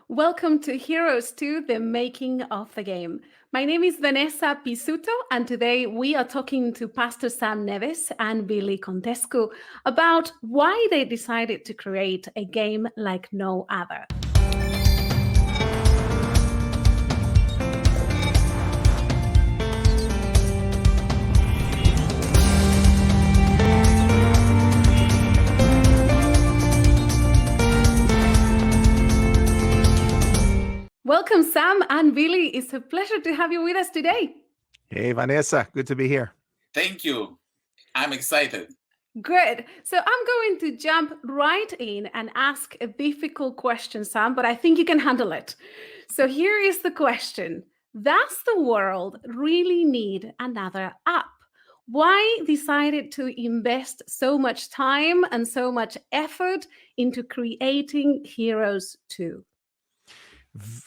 Welcome to Heroes 2, the making of the game. My name is Vanessa Pisuto, and today we are talking to Pastor Sam Neves and Vili Costescu about why they decided to create a game like no other. Welcome, Sam and Vili. It's a pleasure to have you with us today. Hey, Vanessa. Good to be here. Thank you. I'm excited. Good. So I'm going to jump right in and ask a difficult question, Sam, but I think you can handle it. So here is the question. Does the world really need another app? Why decided to invest so much time and so much effort into creating Heroes 2?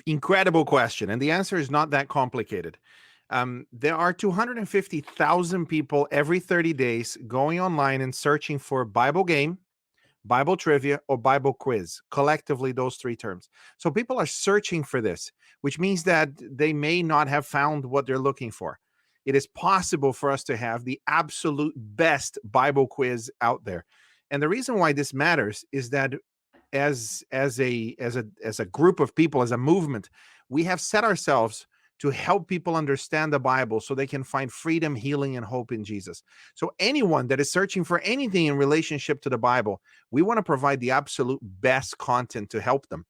Incredible question. And the answer is not that complicated. There are 250,000 people every 30 days going online and searching for Bible game, Bible trivia, or Bible quiz, collectively those three terms. So people are searching for this, which means that they may not have found what they're looking for. It is possible for us to have the absolute best Bible quiz out there. And the reason why this matters is that as a group of people, as a movement, we have set ourselves to help people understand the Bible so they can find freedom, healing, and hope in Jesus. So anyone that is searching for anything in relationship to the Bible, we want to provide the absolute best content to help them.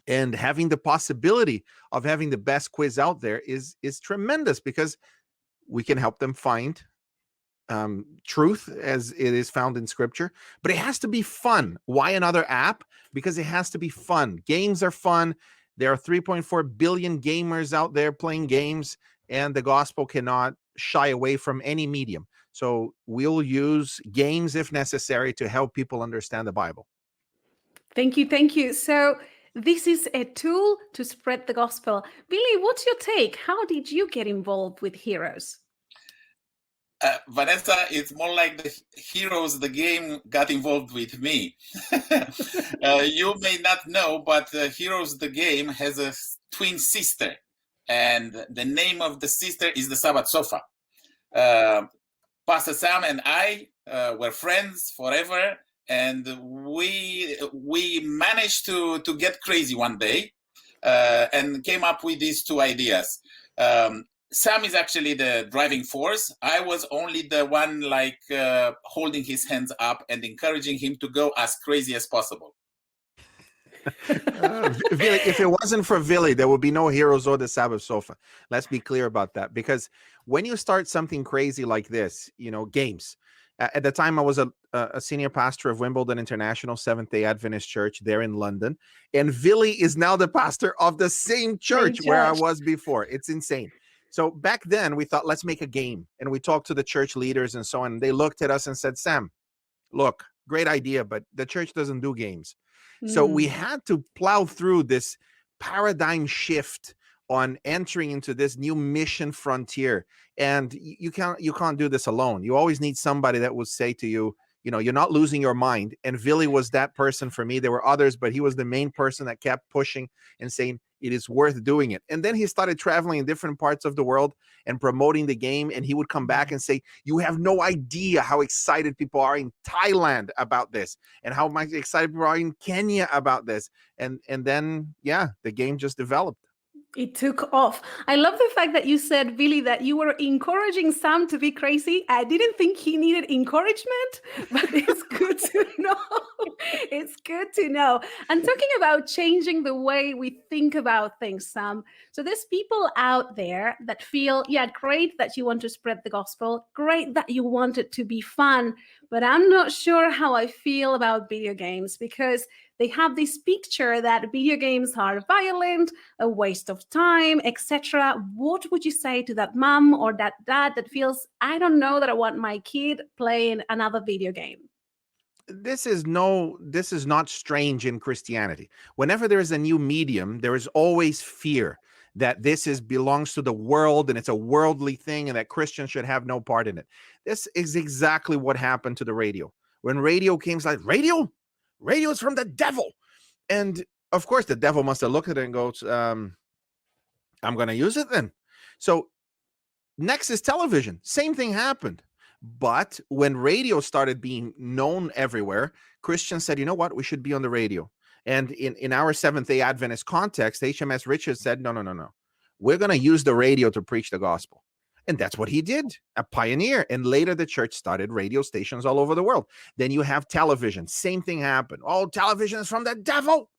And having the possibility of having the best quiz out there is tremendous, because we can help them find truth as it is found in Scripture, but it has to be fun. Why another app? Because it has to be fun. Games are fun. There are 3.4 billion gamers out there playing games, and the gospel cannot shy away from any medium. So we'll use games if necessary to help people understand the Bible. Thank you. Thank you. So this is a tool to spread the gospel. Vili, what's your take? How did you get involved with Heroes? Vanessa, it's more like the Heroes, the game, got involved with me. You may not know, but Heroes, the game, has a twin sister. And the name of the sister is the Sabbath Sofa. Pastor Sam and I were friends forever. And we managed to get crazy one day and came up with these two ideas. Sam is actually the driving force. I was only the one holding his hands up and encouraging him to go as crazy as possible. Vili, if it wasn't for Vili, there would be no Heroes or the Sabbath Sofa. Let's be clear about that, because when you start something crazy like this, games. At the time, I was a senior pastor of Wimbledon International Seventh-day Adventist Church there in London, and Vili is now the pastor of the same church where I was before. It's insane. So back then, we thought, let's make a game. And we talked to the church leaders and so on. And they looked at us and said, Sam, look, great idea, but the church doesn't do games. So we had to plow through this paradigm shift on entering into this new mission frontier. And you can't do this alone. You always need somebody that will say to you, you're not losing your mind. And Vili was that person for me. There were others, but he was the main person that kept pushing and saying, it is worth doing it. And then he started traveling in different parts of the world and promoting the game. And he would come back and say, you have no idea how excited people are in Thailand about this, and how much excited people are in Kenya about this. And then, the game just developed. It took off. I love the fact that you said, Vili, that you were encouraging Sam to be crazy. I didn't think he needed encouragement, but it's good to know. It's good to know. And talking about changing the way we think about things, Sam. So there's people out there that feel, great that you want to spread the gospel. Great that you want it to be fun. But I'm not sure how I feel about video games, because they have this picture that video games are violent, a waste of time, etc. What would you say to that mom or that dad that feels, I don't know that I want my kid playing another video game? This is not strange in Christianity. Whenever there is a new medium, there is always fear that this belongs to the world and it's a worldly thing and that Christians should have no part in it. This is exactly what happened to the radio. When radio came, it's like, radio is from the devil. And of course, the devil must have looked at it and goes, I'm going to use it then. So next is television. Same thing happened. But when radio started being known everywhere, Christians said, you know what? We should be on the radio. And in our Seventh-day Adventist context, HMS Richards said, no. We're going to use the radio to preach the gospel. And that's what he did, a pioneer. And later the church started radio stations all over the world. Then you have television. Same thing happened. Oh, television is from the devil.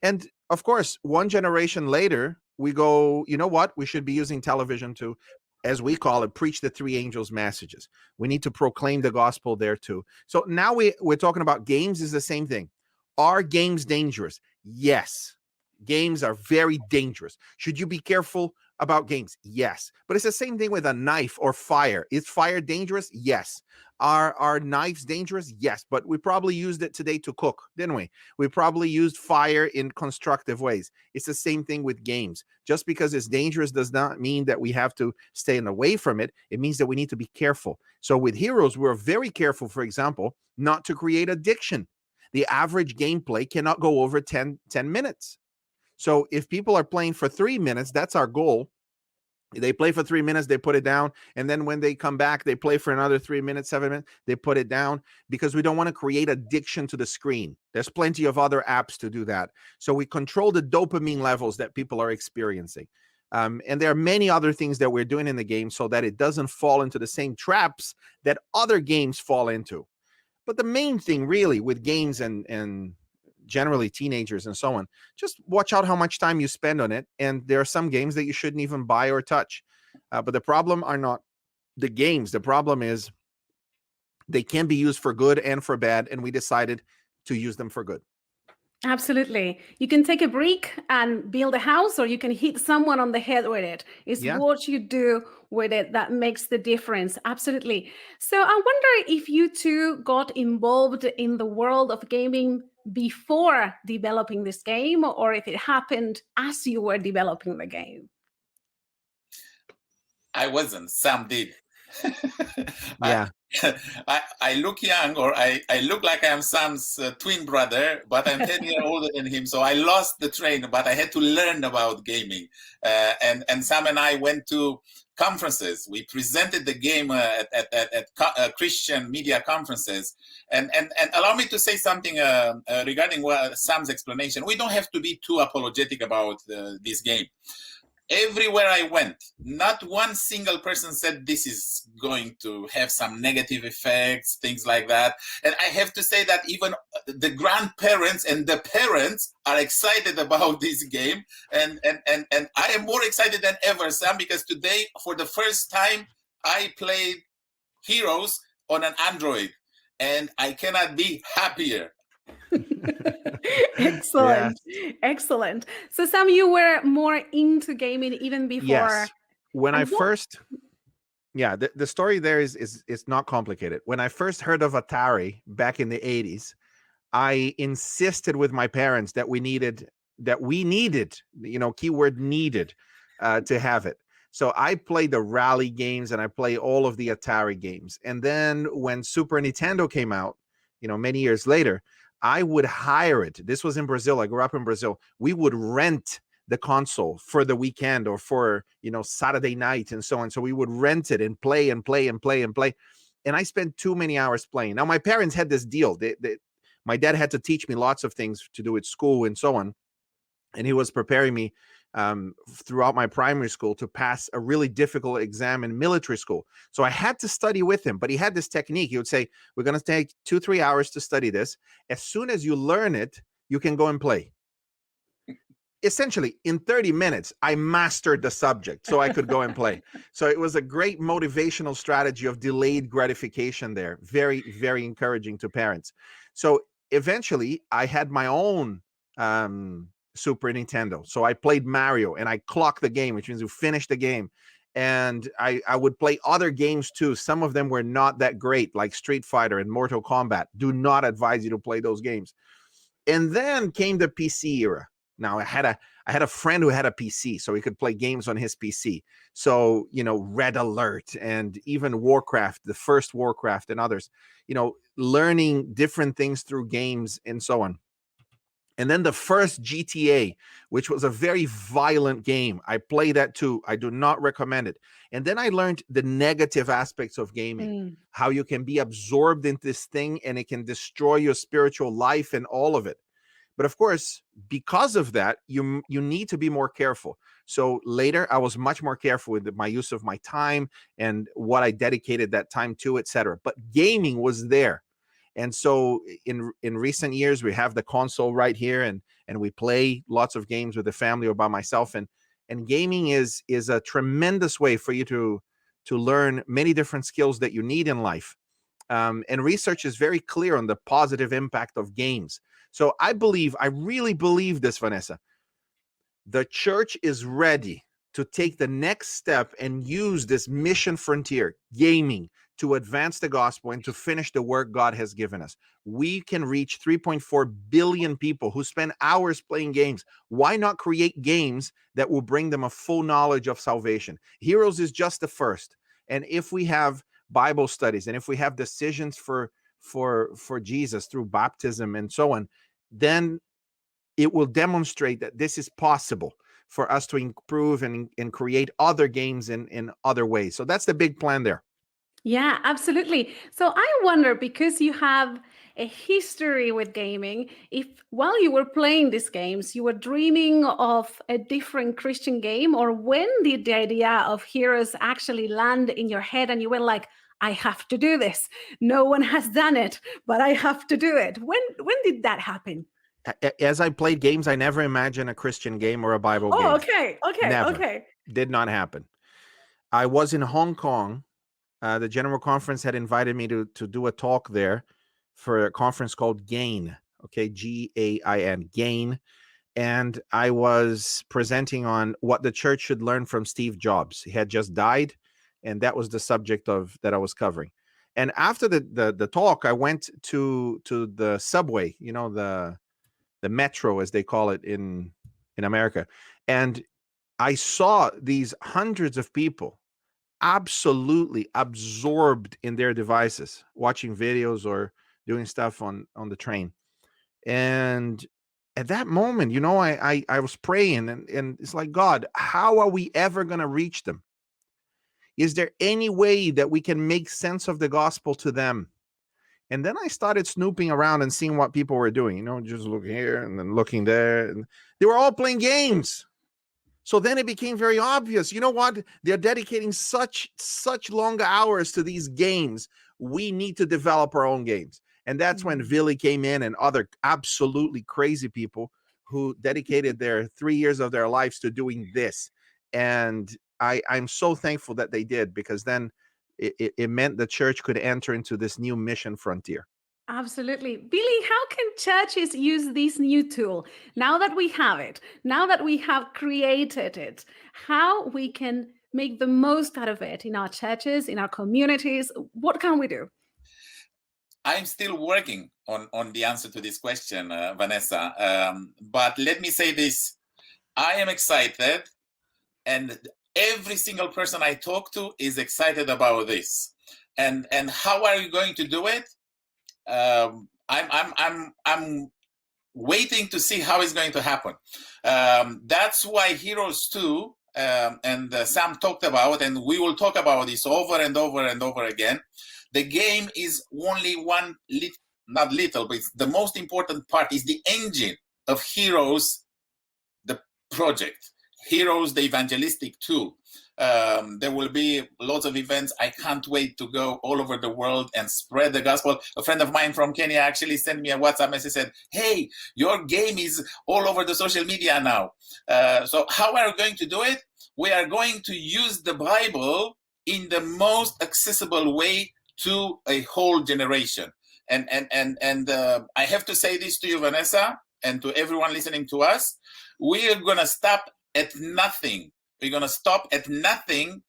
And of course, one generation later, we go, you know what? We should be using television to, as we call it, preach the three angels' messages. We need to proclaim the gospel there too. So now we're talking about games is the same thing. Are games dangerous? Yes. Games are very dangerous. Should you be careful about games? Yes. But it's the same thing with a knife or fire. Is fire dangerous? Yes. Are knives dangerous? Yes. But we probably used it today to cook, didn't we? We probably used fire in constructive ways. It's the same thing with games. Just because it's dangerous does not mean that we have to stay away from it. It means that we need to be careful. So with Heroes, we're very careful, for example, not to create addiction. The average gameplay cannot go over 10 minutes. So if people are playing for 3 minutes, that's our goal. They play for 3 minutes, they put it down. And then when they come back, they play for another 3 minutes, 7 minutes, they put it down, because we don't want to create addiction to the screen. There's plenty of other apps to do that. So we control the dopamine levels that people are experiencing. And there are many other things that we're doing in the game so that it doesn't fall into the same traps that other games fall into. But the main thing really with games and generally teenagers and so on, just watch out how much time you spend on it. And there are some games that you shouldn't even buy or touch. But the problem are not the games. The problem is they can be used for good and for bad. And we decided to use them for good. Absolutely. You can take a brick and build a house, or you can hit someone on the head with it. It's what you do with it that makes the difference. Absolutely. So I wonder if you two got involved in the world of gaming before developing this game, or if it happened as you were developing the game. I wasn't. Sam did. Yeah. I look young, or I look like I am Sam's twin brother, but I'm 10 years older than him. So I lost the train, but I had to learn about gaming. And Sam and I went to conferences. We presented the game at Christian media conferences. And allow me to say something regarding Sam's explanation. We don't have to be too apologetic about this game. Everywhere I went, not one single person said this is going to have some negative effects, things like that. And I have to say that even the grandparents and the parents are excited about this game. And I am more excited than ever, Sam, because today, for the first time, I played Heroes on an Android, and I cannot be happier. Excellent. Excellent. So Sam, you were more into gaming even before. Yes. When I first, the story there is not complicated. When I first heard of Atari back in the 80s, I insisted with my parents that we needed, keyword needed, to have it. So I played the rally games and I played all of the Atari games. And then when Super Nintendo came out, many years later, I would hire it. This was in Brazil. I grew up in Brazil. We would rent the console for the weekend or for, Saturday night and so on. So we would rent it and play and play and play and play. And I spent too many hours playing. Now, my parents had this deal. My dad had to teach me lots of things to do at school and so on. And he was preparing me throughout my primary school to pass a really difficult exam in military school. So I had to study with him, but he had this technique. He would say, we're going to take 2-3 hours to study this. As soon as you learn it, you can go and play. Essentially, in 30 minutes, I mastered the subject so I could go and play. So it was a great motivational strategy of delayed gratification there. Very, very encouraging to parents. So eventually, I had my own Super Nintendo. So I played Mario and I clocked the game, which means you finish the game. And I would play other games too. Some of them were not that great, like Street Fighter and Mortal Kombat. Do not advise you to play those games. And then came the PC era. Now I had a friend who had a PC, so he could play games on his PC. So, Red Alert and even Warcraft, the first Warcraft and others, learning different things through games and so on. And then the first GTA, which was a very violent game. I play that too. I do not recommend it. And then I learned the negative aspects of gaming, how you can be absorbed in this thing and it can destroy your spiritual life and all of it. But of course, because of that, you need to be more careful. So later, I was much more careful with my use of my time and what I dedicated that time to, etc. But gaming was there. And so in recent years, we have the console right here, and we play lots of games with the family or by myself. And gaming is a tremendous way for you to learn many different skills that you need in life. And research is very clear on the positive impact of games. So I really believe this, Vanessa. The church is ready to take the next step and use this mission frontier, gaming, to advance the gospel and to finish the work God has given us. We can reach 3.4 billion people who spend hours playing games. Why not create games that will bring them a full knowledge of salvation? Heroes is just the first. And if we have Bible studies and if we have decisions for Jesus through baptism and so on, then it will demonstrate that this is possible for us to improve and create other games in other ways. So that's the big plan there. Yeah, absolutely. So I wonder, because you have a history with gaming, if while you were playing these games, you were dreaming of a different Christian game, or when did the idea of Heroes actually land in your head and you were like, I have to do this. No one has done it, but I have to do it. When did that happen? As I played games, I never imagined a Christian game or a Bible game. Oh, okay. Never. Okay. Did not happen. I was in Hong Kong. The General Conference had invited me to do a talk there for a conference called GAIN, okay, GAIN, GAIN. And I was presenting on what the church should learn from Steve Jobs. He had just died, and that was the subject that I was covering. And after the talk, I went to the subway, the metro, as they call it in America. And I saw these hundreds of people absolutely absorbed in their devices, watching videos or doing stuff on the train. And at that moment, I was praying and it's like, God, how are we ever going to reach them? Is there any way that we can make sense of the gospel to them? And then I started snooping around and seeing what people were doing, just looking here and then looking there. And they were all playing games. So then it became very obvious, you know what? They're dedicating such long hours to these games. We need to develop our own games. And that's when Vili came in and other absolutely crazy people who dedicated their 3 years of their lives to doing this. And I'm so thankful that they did, because then it meant the church could enter into this new mission frontier. Absolutely. Vili, how can churches use this new tool now that we have it, now that we have created it, how we can make the most out of it in our churches, in our communities? What can we do? I'm still working on the answer to this question, Vanessa. But let me say this. I am excited, and every single person I talk to is excited about this. And how are you going to do it? I'm waiting to see how it's going to happen. That's why Heroes 2 and Sam talked about, and we will talk about this over and over and over again. The game is only one, not little, but it's the most important part is the engine of Heroes, the project. Heroes, the evangelistic tool. There will be lots of events. I can't wait to go all over the world and spread the gospel. A friend of mine from Kenya actually sent me a WhatsApp message, said, hey, your game is all over the social media now. So how are we going to do it? We are going to use the Bible in the most accessible way to a whole generation. And I have to say this to you, Vanessa, and to everyone listening to us. We are going to stop at nothing. We're going to stop at nothing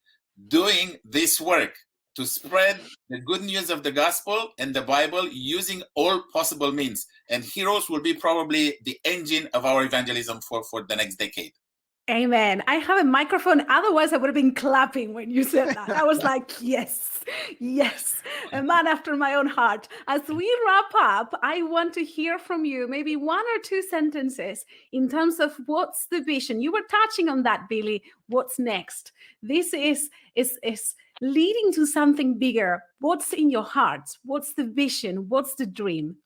doing this work to spread the good news of the gospel and the Bible using all possible means. And Heroes will be probably the engine of our evangelism for the next decade. Amen. I have a microphone. Otherwise, I would have been clapping when you said that. I was like, yes, yes, a man after my own heart. As we wrap up, I want to hear from you maybe one or two sentences in terms of what's the vision. You were touching on that, Billy. What's next? This is leading to something bigger. What's in your heart? What's the vision? What's the dream?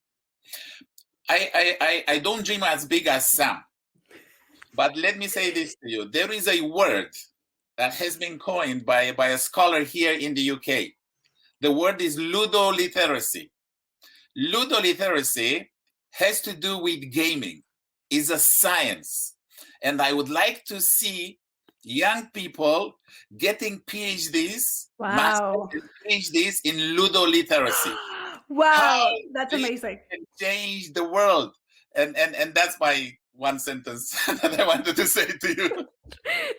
I don't dream as big as Sam. But let me say this to you. There is a word that has been coined by a scholar here in the UK. The word is ludoliteracy. Ludoliteracy has to do with gaming. It's a science. And I would like to see young people getting PhDs, Wow. masters and PhDs in ludoliteracy. Wow, How that's this amazing. can change the world. And that's my one sentence that I wanted to say to you.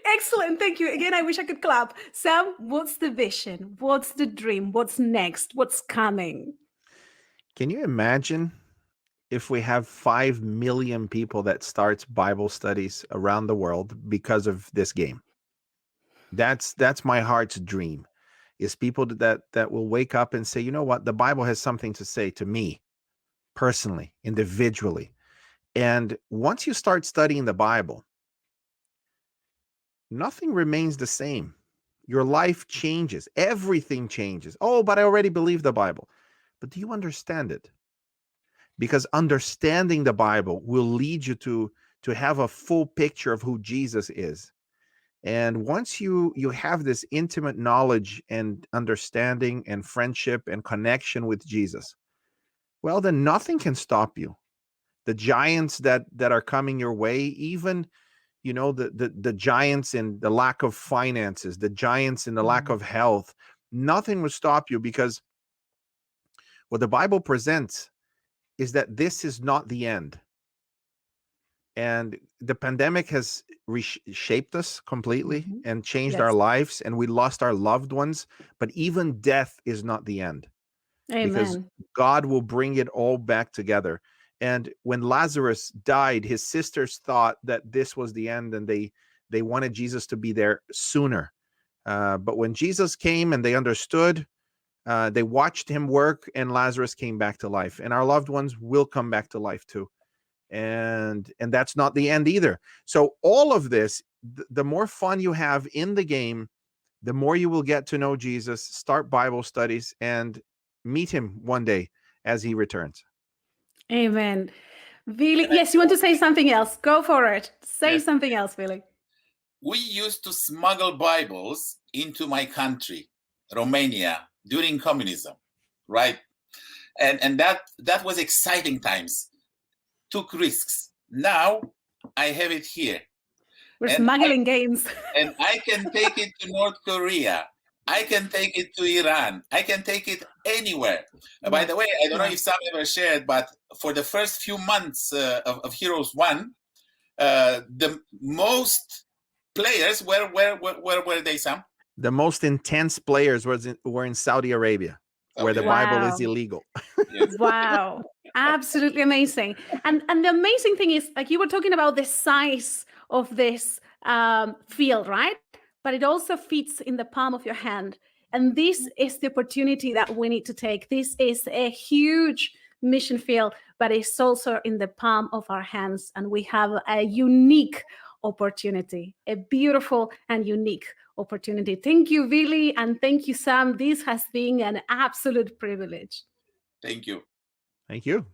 Excellent. Thank you. Again, I wish I could clap. Sam, what's the vision? What's the dream? What's next? What's coming? Can you imagine if we have 5 million people that starts Bible studies around the world because of this game? That's my heart's dream, is people that will wake up and say, you know what, the Bible has something to say to me personally, individually. And once you start studying the Bible, nothing remains the same. Your life changes. Everything changes. Oh, but I already believe the Bible. But do you understand it? Because understanding the Bible will lead you to have a full picture of who Jesus is. And once you have this intimate knowledge and understanding and friendship and connection with Jesus, well, then nothing can stop you. The giants that are coming your way, even the giants in the lack of finances, the giants in the lack of health, nothing will stop you, because what the Bible presents is that this is not the end. And the pandemic has reshaped us completely and changed our lives, and we lost our loved ones. But even death is not the end. Amen. Because God will bring it all back together. And when Lazarus died, his sisters thought that this was the end, and they wanted Jesus to be there sooner. But when Jesus came and they understood, they watched him work, and Lazarus came back to life. And our loved ones will come back to life too. And that's not the end either. So all of this, the more fun you have in the game, the more you will get to know Jesus, start Bible studies, and meet him one day as he returns. Amen. Billy, yes, you want to say something else? Go for it. Say something else, Billy. We used to smuggle Bibles into my country, Romania, during communism, right? And that was exciting times. Took risks. Now I have it here. We're smuggling games. And I can take it to North Korea. I can take it to Iran. I can take it anywhere. By the way, I don't know if Sam ever shared, but for the first few months of Heroes 1, the most players, where were they, Sam? The most intense players were in Saudi Arabia, where the Bible is illegal. Wow. Absolutely amazing. And the amazing thing is, like, you were talking about the size of this field, right? But it also fits in the palm of your hand. And this is the opportunity that we need to take. This is a huge mission field, but it's also in the palm of our hands. And we have a unique opportunity, a beautiful and unique opportunity. Thank you, Vili, and thank you, Sam. This has been an absolute privilege. Thank you. Thank you.